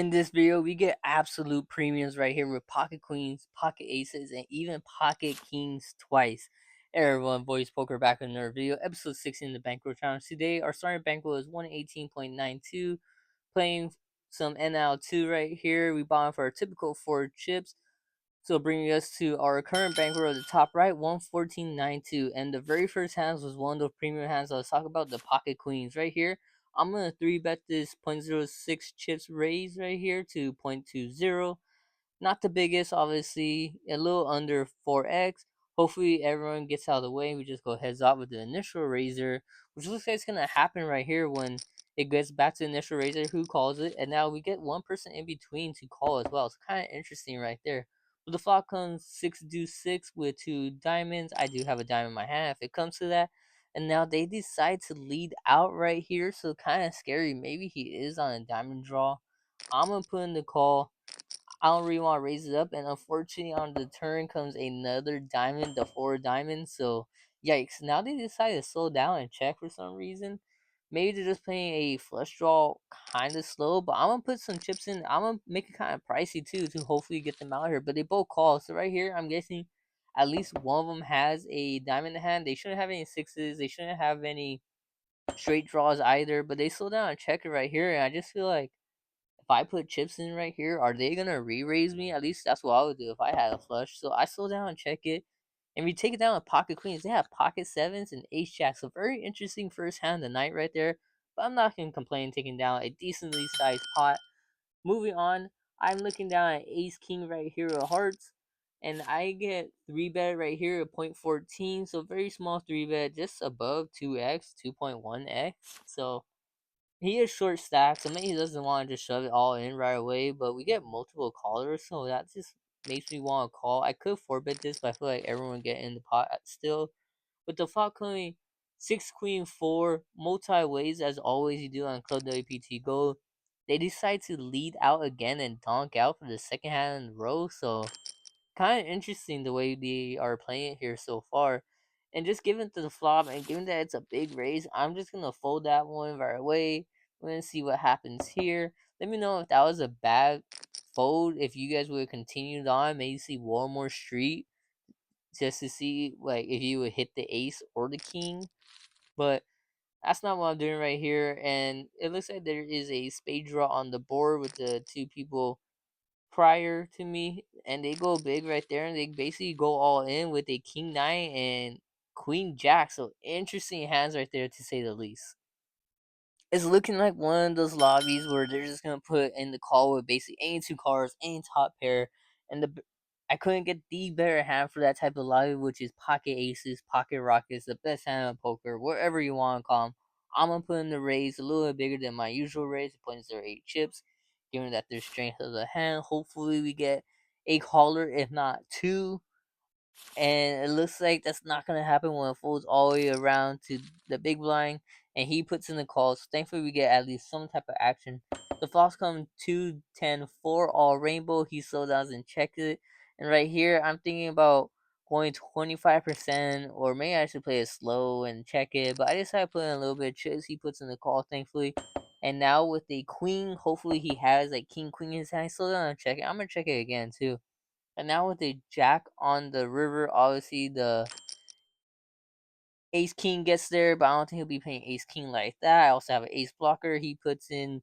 In this video, we get absolute premiums right here with pocket queens, pocket aces, and even pocket kings twice. Hey everyone, Voice Poker back with another video, episode 16 in the Bankroll challenge. Today, our starting bankroll is 118.92, playing some NL2 right here. We bought for our typical 4 chips. So bringing us to our current bankroll at the top right, 114.92. And the very first hands was one of those premium hands. Let's talk about the pocket queens right here. I'm gonna 3-bet this 0.06 chips raise right here to 0.20. Not the biggest, obviously, a little under 4x. Hopefully everyone gets out of the way. We just go heads up with the initial raiser, which looks like it's gonna happen right here when it gets back to the initial raiser. Who calls it? And now we get one person in between to call as well. It's kind of interesting right there. With the flop comes 6 deuce 6 with 2 diamonds. I do have a diamond in my hand if it comes to that. And now they decide to lead out right here, so kind of scary. Maybe he is on a diamond draw. I'm gonna put in the call. I don't really want to raise it up, and unfortunately, on the turn comes another diamond, the 4 diamonds. So, yikes! Now they decide to slow down and check for some reason. Maybe they're just playing a flush draw kind of slow, but I'm gonna put some chips in. I'm gonna make it kind of pricey too to hopefully get them out here. But they both call, so right here, I'm guessing at least one of them has a diamond in hand. They shouldn't have any sixes. They shouldn't have any straight draws either. But they slow down and check it right here, and I just feel like if I put chips in right here, are they gonna re-raise me? At least that's what I would do if I had a flush. So I slow down and check it. And we take it down with pocket queens. They have pocket sevens and ace jacks. So very interesting first hand of the night right there. But I'm not gonna complain taking down a decently sized pot. Moving on, I'm looking down at ace king right here with hearts. And I get 3-bet right here at 0.14. So very small 3-bet, just above 2x, 2.1x. So he is short stacked, so maybe he doesn't want to just shove it all in right away. But we get multiple callers, so that just makes me want to call. I could 4-bet this, but I feel like everyone would get in the pot still. With the flop coming 6 queen 4 multi ways as always you do on Club WPT Go, they decide to lead out again and donk out for the second hand in a row. So kind of interesting the way they are playing it here so far. And just given to the flop and given that it's a big raise, I'm just gonna fold that one right away. We're gonna see what happens here. Let me know if that was a bad fold. If you guys would have continued on, maybe see one more street just to see like if you would hit the ace or the king. But that's not what I'm doing right here. And it looks like there is a spade draw on the board with the two people prior to me, and they go big right there, and they basically go all in with a king nine and queen jack. So interesting hands right there to say the least. It's looking like one of those lobbies where they're just gonna put in the call with basically any two cards, any top pair, and I couldn't get the better hand for that type of lobby, which is pocket aces, pocket rockets, the best hand of poker, whatever you want to call them. I'm gonna put in the raise a little bit bigger than my usual raise, 0.08 chips, given that there's strength of the hand. Hopefully, we get a caller, if not two, and it looks like that's not gonna happen when it folds all the way around to the big blind and he puts in the call. So thankfully we get at least some type of action. The flops come 2, 10, 4, all rainbow. He slow down and checks it. And right here I'm thinking about going 25%, or maybe I should play it slow and check it. But I decided to put in a little bit of chips. He puts in the call, thankfully. And now with the queen, hopefully he has like king queen in his hand. Slow down and check it. I'm gonna check it again too. And now with a jack on the river, obviously the ace king gets there, but I don't think he'll be playing ace king like that. I also have an ace blocker. He puts in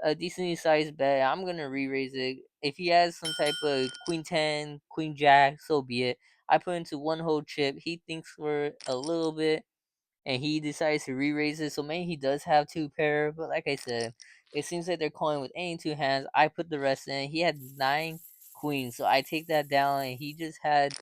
a decently sized bet. I'm gonna re-raise it. If he has some type of queen 10, queen jack, so be it. I put into one whole chip. He thinks for a little bit, and he decides to re-raise it. So maybe he does have two pair, but like I said, it seems like they're calling with any two hands. I put the rest in. He had 9 queens, so I take that down, and he just had.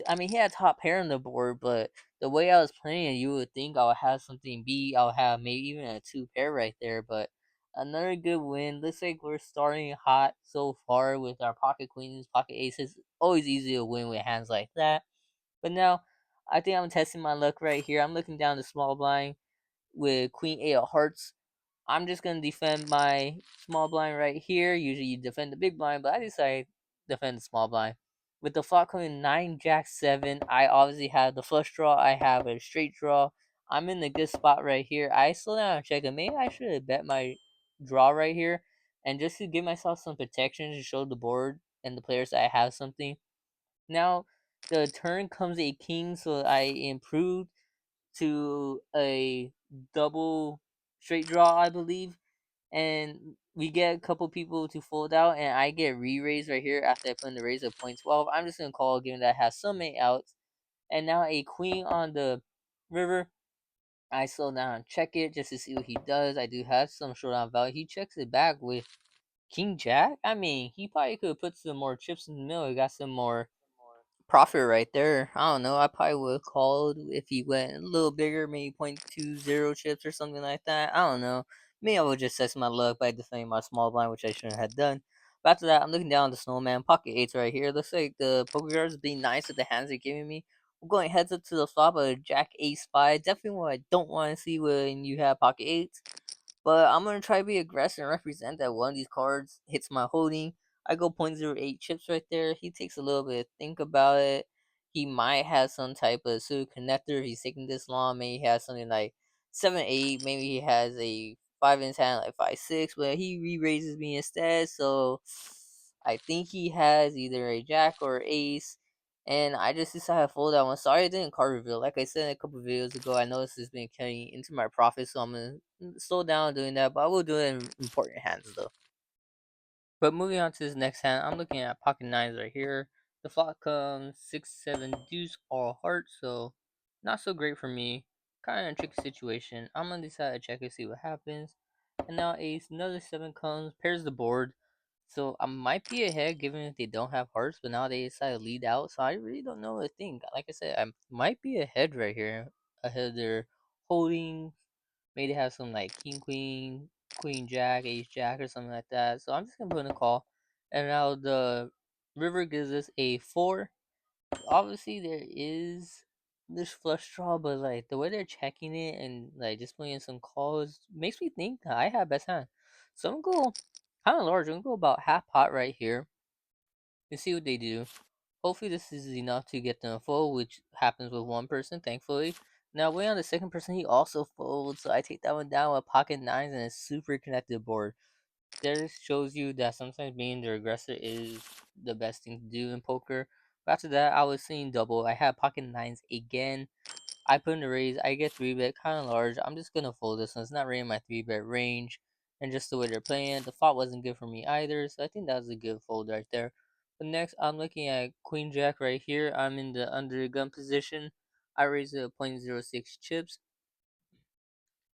I mean, he had top pair on the board, but the way I was playing, you would think I would have something B. I'll have maybe even a two pair right there, but another good win. Looks like we're starting hot so far with our pocket queens, pocket aces. Always easy to win with hands like that. But now, I think I'm testing my luck right here. I'm looking down the small blind with Queen 8 of Hearts. I'm just gonna defend my small blind right here. Usually you defend the big blind, but I decided to defend the small blind. With the flop coming 9 Jack 7, I obviously have the flush draw. I have a straight draw. I'm in the good spot right here. I slow down and check it. Maybe I should have bet my draw right here And just to give myself some protection to show the board and the players that I have something. Now the turn comes a king, so I improved to a double straight draw, I believe, and we get a couple people to fold out, and I get re-raised right here after I put in the raise of point 12. I'm just gonna call, given that I have so many outs, and now a queen on the river. I slow down, check it just to see what he does. I do have some showdown value. He checks it back with King Jack. I mean, he probably could have put some more chips in the middle. He got some more profit right there. I don't know. I probably would have called if he went a little bigger, maybe 0.20 chips or something like that. I don't know. Maybe I would just test my luck by defending my small blind, which I shouldn't have done. But after that, I'm looking down the snowman pocket eights right here. Looks like the poker cards being nice with the hands they're giving me. I'm going heads up to the flop of Jack Ace 5. Definitely what I don't want to see when you have pocket eights. But I'm gonna try to be aggressive and represent that one of these cards hits my holding. I go 0.08 chips right there. He takes a little bit to think about it. He might have some type of suited connector if he's taking this long. Maybe he has something like 7-8. Maybe he has a 5 in hand like 5-6. But he re-raises me instead. So I think he has either a jack or ace. And I just decided to fold that one. Sorry I didn't card reveal. Like I said a couple videos ago, I know this has been cutting into my profit, so I'm gonna slow down doing that. But I will do it in important hands though. But moving on to this next hand, I'm looking at pocket nines right here. The flop comes 6-7 deuce all hearts, so not so great for me. Kind of a tricky situation. I'm gonna decide to check and see what happens. And now ace, another 7 comes, pairs the board. So I might be ahead given if they don't have hearts, but now they decide to lead out. So I really don't know what to think. Like I said, I might be ahead right here. Ahead of their holding. Maybe they have some like king queen, queen jack, ace jack, or something like that. So I'm just gonna put in a call. And now the river gives us a 4. Obviously there is this flush draw, but like the way they're checking it and like just playing some calls makes me think that I have best hand. So I'm gonna go kind of large. I'm gonna go about half pot right here and see what they do. Hopefully this is enough to get them a fold, which happens with one person, thankfully. Now way on the second person, he also folds, so I take that one down with pocket nines and a super connected board. There shows you that sometimes being the aggressor is the best thing to do in poker. But after that, I was seeing double. I had pocket nines again. I put in the raise. I get 3-bet, kind of large. I'm just gonna fold this one. It's not really in my 3-bet range, and just the way they're playing, the flop wasn't good for me either. So I think that was a good fold right there. But next, I'm looking at Queen Jack right here. I'm in the under gun position. I raised it 0.06 chips,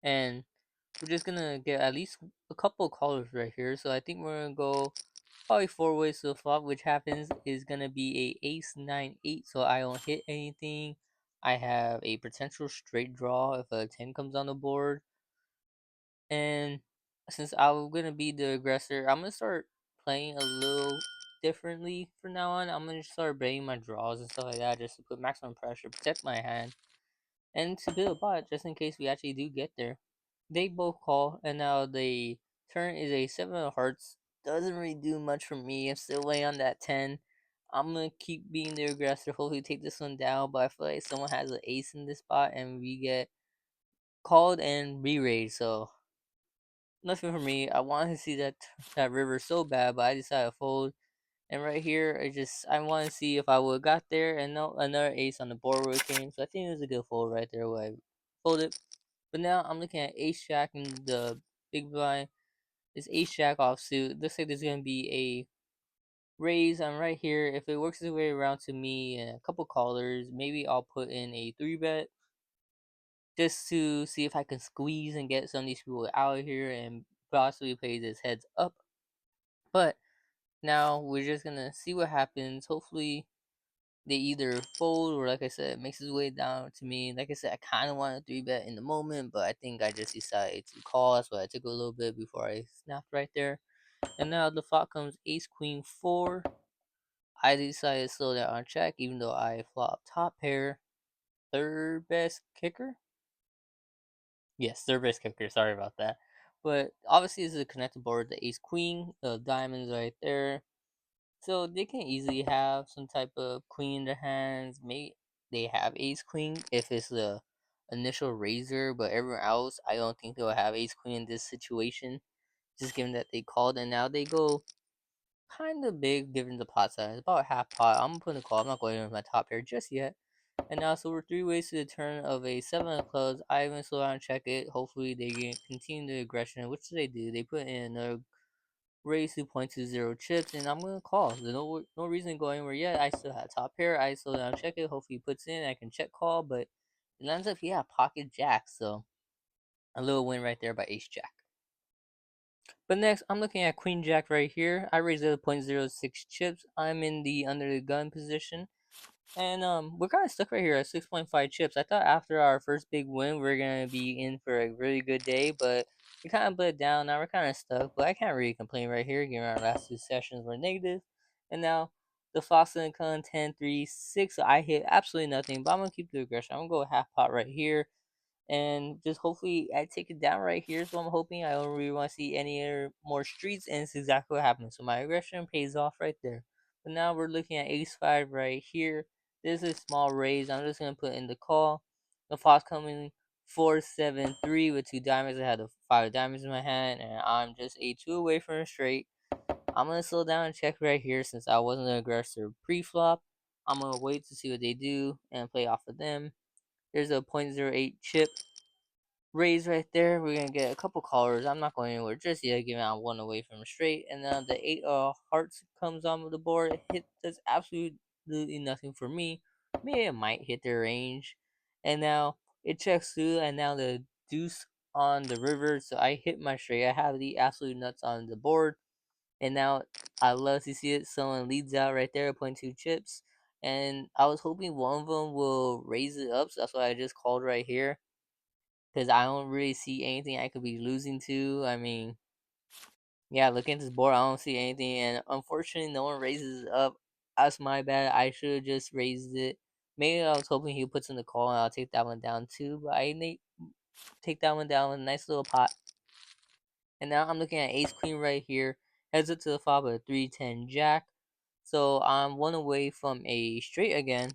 and we're just gonna get at least a couple of callers right here. So I think we're gonna go probably 4 ways to the flop, which happens is gonna be a ace 9-8. So I don't hit anything. I have a potential straight draw if a 10 comes on the board. And since I'm gonna be the aggressor, I'm gonna start playing a little differently from now on. I'm gonna start baiting my draws and stuff like that just to put maximum pressure, protect my hand, and to build a bot just in case we actually do get there. They both call, and now the turn is a 7 of hearts. Doesn't really do much for me. I'm still waiting on that 10. I'm gonna keep being the aggressor, hopefully take this one down, but I feel like someone has an ace in this spot and we get called and re-raised, so nothing for me. I wanted to see that river so bad, but I decided to fold. And right here, I want to see if I would have got there, and no, another ace on the board would have came. So I think it was a good fold right there where I folded. But now I'm looking at ace jack in the big blind. This ace jack offsuit. Looks like there's gonna be a raise. I'm right here. If it works its way around to me and a couple callers, maybe I'll put in a 3-bet just to see if I can squeeze and get some of these people out of here and possibly play this heads up. But now we're just gonna see what happens. Hopefully they either fold or, like I said, it makes its way down to me. Like I said, I kind of want a 3-bet in the moment, but I think I just decided to call. That's why I took a little bit before I snapped right there. And now the flop comes ace queen 4. I decided to slow down on check, even though I flop top pair. Third best kicker. Yes, third base kicker. Sorry about that. But obviously, this is a connected board. The ace queen, the diamonds right there. So they can easily have some type of queen in their hands. Maybe they have ace queen if it's the initial raiser, but everyone else, I don't think they'll have ace queen in this situation. just given that they called, and now they go kind of big given the pot size, about half pot. I'm gonna put in the call. I'm not going in with my top pair just yet. And now, so we're 3 ways to the turn of a 7 of clubs. I even slow down and check it. Hopefully, they can continue the aggression, which they do. They put in another raise 2.20 chips, and I'm gonna call. There's no reason to go anywhere yet. I still have top pair. I slow down, check it. Hopefully, he puts in. I can check call, but it lands up, yeah, pocket jack. So a little win right there by ace jack. But next, I'm looking at queen jack right here. I raised it 0.06 chips. I'm in the under the gun position. And we're kind of stuck right here at 6.5 chips. I thought after our first big win, we are going to be in for a really good day, but we kind of bled down. Now we're kind of stuck, but I can't really complain right here, given our last two sessions were negative. And now the Fox and Con 10, 3, 6. So I hit absolutely nothing, but I'm going to keep the aggression. I'm going to go half pot right here. And just hopefully I take it down right here. So I'm hoping I don't really want to see any more streets, and it's exactly what happened. So my aggression pays off right there. But now we're looking at ace 5 right here. This is a small raise. I'm just gonna put in the call. The flop's coming 4-7-3 with 2 diamonds. I had the 5 diamonds in my hand, and I'm just a 2 away from a straight. I'm gonna slow down and check right here since I wasn't an aggressor pre-flop. I'm gonna wait to see what they do and play off of them. There's a 0.08 chip raise right there. We're gonna get a couple callers. I'm not going anywhere just yet, giving out 1 away from a straight. And then the 8 hearts comes on the board. It does absolutely nothing for me. Maybe it might hit their range. And now it checks through, and now the deuce on the river. So I hit my straight. I have the absolute nuts on the board. And now I love to see it. Someone leads out right there, 0.2 chips. And I was hoping one of them will raise it up. So that's why I just called right here, because I don't really see anything I could be losing to. I mean, yeah, looking at this board, I don't see anything, and unfortunately, no one raises it up. That's my bad. I should have just raised it. Maybe I was hoping he puts in the call, and I'll take that one down too. But I take that one down with a nice little pot. And now I'm looking at ace queen right here. Heads up to the flop of 3-10 jack. So I'm 1 away from a straight again.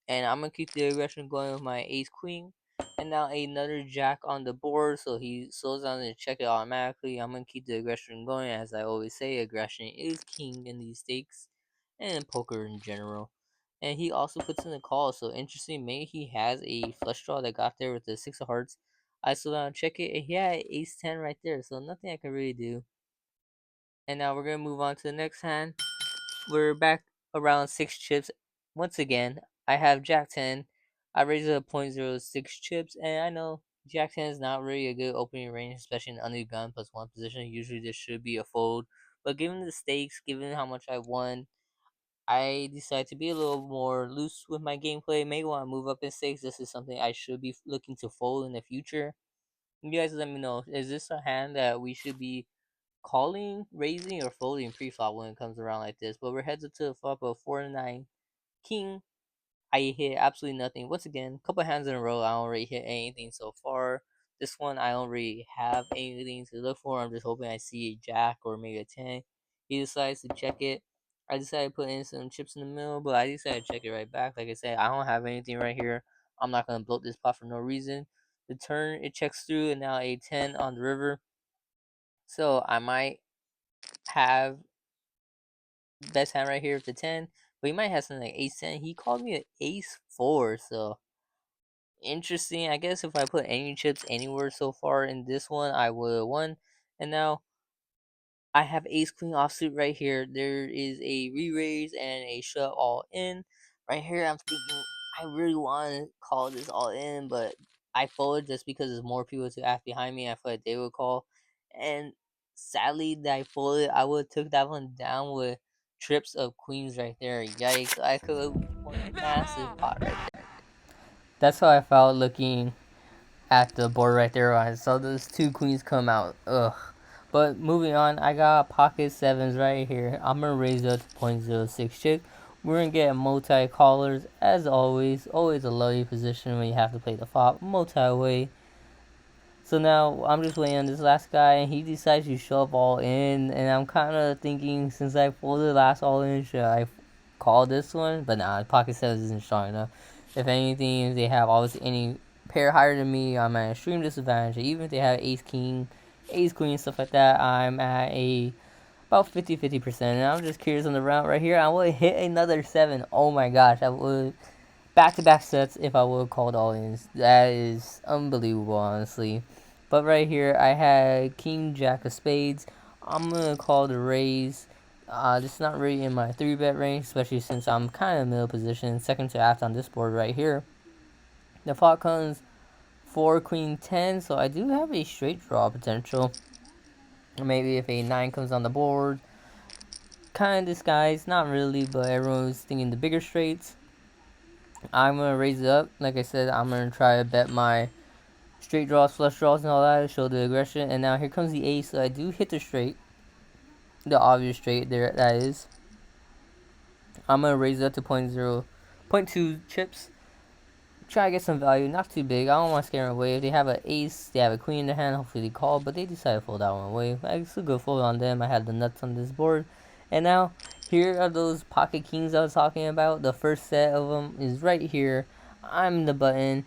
And I'm gonna keep the aggression going with my ace queen. And now another jack on the board, so he slows down and check it automatically. I'm gonna keep the aggression going. As I always say, aggression is king in these stakes and in poker in general. And he also puts in a call, so interesting. Maybe he has a flush draw that got there with the 6 of hearts. I slow down, check it, and he had ace 10 right there, so nothing I can really do. And now we're gonna move on to the next hand. We're back around 6 chips. Once again, I have Jack 10. I raised it to 0.06 chips, and I know Jack 10 is not really a good opening range, especially in under gun plus 1 position. Usually this should be a fold. But given the stakes, given how much I won, I decided to be a little more loose with my gameplay. Maybe want to move up in stakes. This is something I should be looking to fold in the future. You guys let me know. Is this a hand that we should be calling, raising, or folding pre-flop when it comes around like this? But we're heads up to the flop of 4-9 king. I hit absolutely nothing. Once again, couple hands in a row, I don't really hit anything so far. This one, I don't really have anything to look for. I'm just hoping I see a jack or maybe a 10. He decides to check it. I decided to put in some chips in the middle, but I decided to check it right back. Like I said, I don't have anything right here. I'm not going to bloat this pot for no reason. The turn, it checks through, and now a 10 on the river. So I might have best hand right here with the 10, but he might have something like ace 10. He called me an ace 4, so interesting. I guess if I put any chips anywhere so far in this one, I would have won. And now I have ace queen offsuit right here. There is a re-raise and a shut all in. Right here, I'm thinking I really want to call this all in, but I folded just because there's more people to act behind me. I feel like they would call. And sadly, that I folded, I would have took that one down with trips of queens right there. Yikes, I could have won a massive pot right there. That's how I felt looking at the board right there. I saw those 2 queens come out. Ugh. But moving on, I got pocket 7s right here. I'm going to raise it to 0.06 chick. We're going to get multi-callers. As always a lovely position when you have to play the flop multi-way. So now I'm just waiting on this last guy, and he decides to show up all in. And I'm kind of thinking, since I folded last all in, should I call this one? But nah, pocket 7s isn't strong enough. If anything, if they have obviously any pair higher than me, I'm at an extreme disadvantage. Even if they have ace king, ace, queen, stuff like that, I'm at about 50%. And I'm just curious on the round right here. I would hit another 7. Oh my gosh, I would back-to-back sets if I would have called all-ins. That is unbelievable, honestly. But right here, I had king, jack of spades. I'm going to call the raise. This is not really in my 3-bet range, especially since I'm kind of middle position. Second to aft on this board right here. The flop comes 4, queen, 10, so I do have a straight draw potential. Or maybe if a 9 comes on the board. Kind of disguised, not really, but everyone's thinking the bigger straights. I'm going to raise it up. Like I said, I'm going to try to bet my straight draws, flush draws, and all that to show the aggression. And now here comes the ace, so I do hit the straight. The obvious straight there, that is. I'm going to raise it up to 0.2 chips. Try to get some value, not too big. I don't want to scare them away. If they have an ace, they have a queen in their hand, hopefully they call. But they decide to fold that one away. I still go fold on them. I had the nuts on this board. And now, here are those pocket kings I was talking about. The first set of them is right here. I'm the button.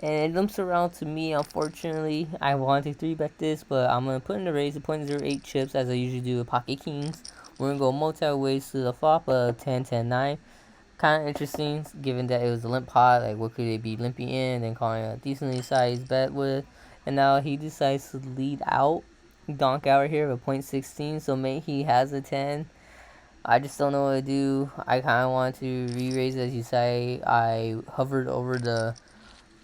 And it limps around to me, unfortunately. I wanted to 3-bet this, but I'm going to put in the raise to 0.08 chips, as I usually do with pocket kings. We're going to go multi-ways to the flop of 10, 10, 9. Kind of interesting, given that it was a limp pot. Like, what could they be limping in and calling a decently sized bet with? And now he decides to lead out, donk out here with 0.16, so maybe he has a 10. I just don't know what to do. I kind of want to re-raise, as you say. I hovered over the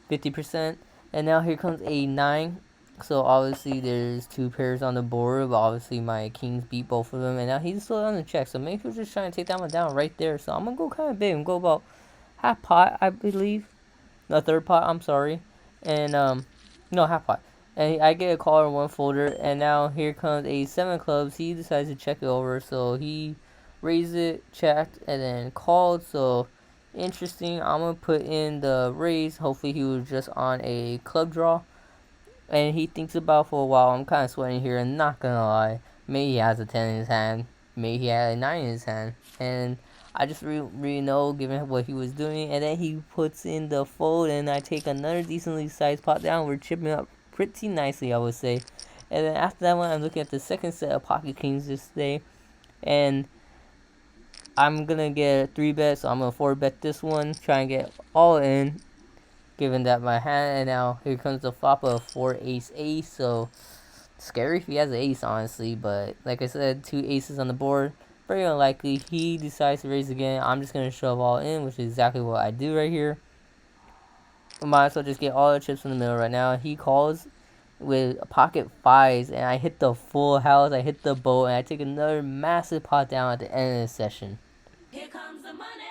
50%, and now here comes a 9. So obviously there's 2 pairs on the board, but obviously my kings beat both of them, and now he's still on the check. So maybe he's just trying to take that one down right there. So I'm gonna go kind of big and go about half pot, I believe. No, third pot, I'm sorry. And no, half pot. And I get a call in one folder, and now here comes a 7 clubs. He decides to check it over, so he raised it, checked, and then called. So interesting. I'm gonna put in the raise. Hopefully he was just on a club draw, and he thinks about it for a while. I'm kind of sweating here, and not gonna lie, maybe he has a 10 in his hand, maybe he had a 9 in his hand, and I just really know, given what he was doing. And then he puts in the fold, and I take another decently sized pot down. We're chipping up pretty nicely, I would say. And then after that one, I'm looking at the second set of pocket kings this day, and I'm gonna get a 3-bet, so I'm gonna 4-bet this one, try and get all in, given that my hand. And now here comes the flop of 4 ace ace, so scary if he has an ace, honestly. But like I said, 2 aces on the board, very unlikely. He decides to raise again. I'm just gonna shove all in, which is exactly what I do right here. I might as well just get all the chips in the middle right now. He calls with pocket 5s, and I hit the full house. I hit the boat, and I take another massive pot down at the end of the session. Here comes the money.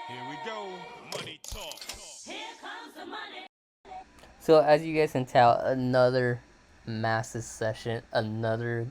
Here we go. Money talk. Here comes the money. So as you guys can tell, another massive session, another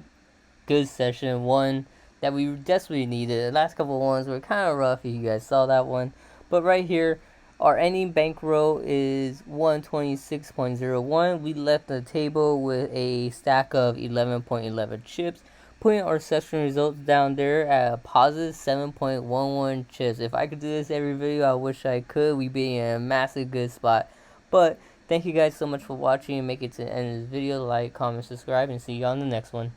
good session, one that we desperately needed. The last couple ones were kind of rough if you guys saw that one. But right here, our ending bankroll is 126.01. We left the table with a stack of 11.11 chips, putting our session results down there at a positive 7.11 chips. If I could do this every video, I wish I could. We'd be in a massive good spot. But thank you guys so much for watching. Make it to the end of this video. Like, comment, subscribe, and see you on the next one.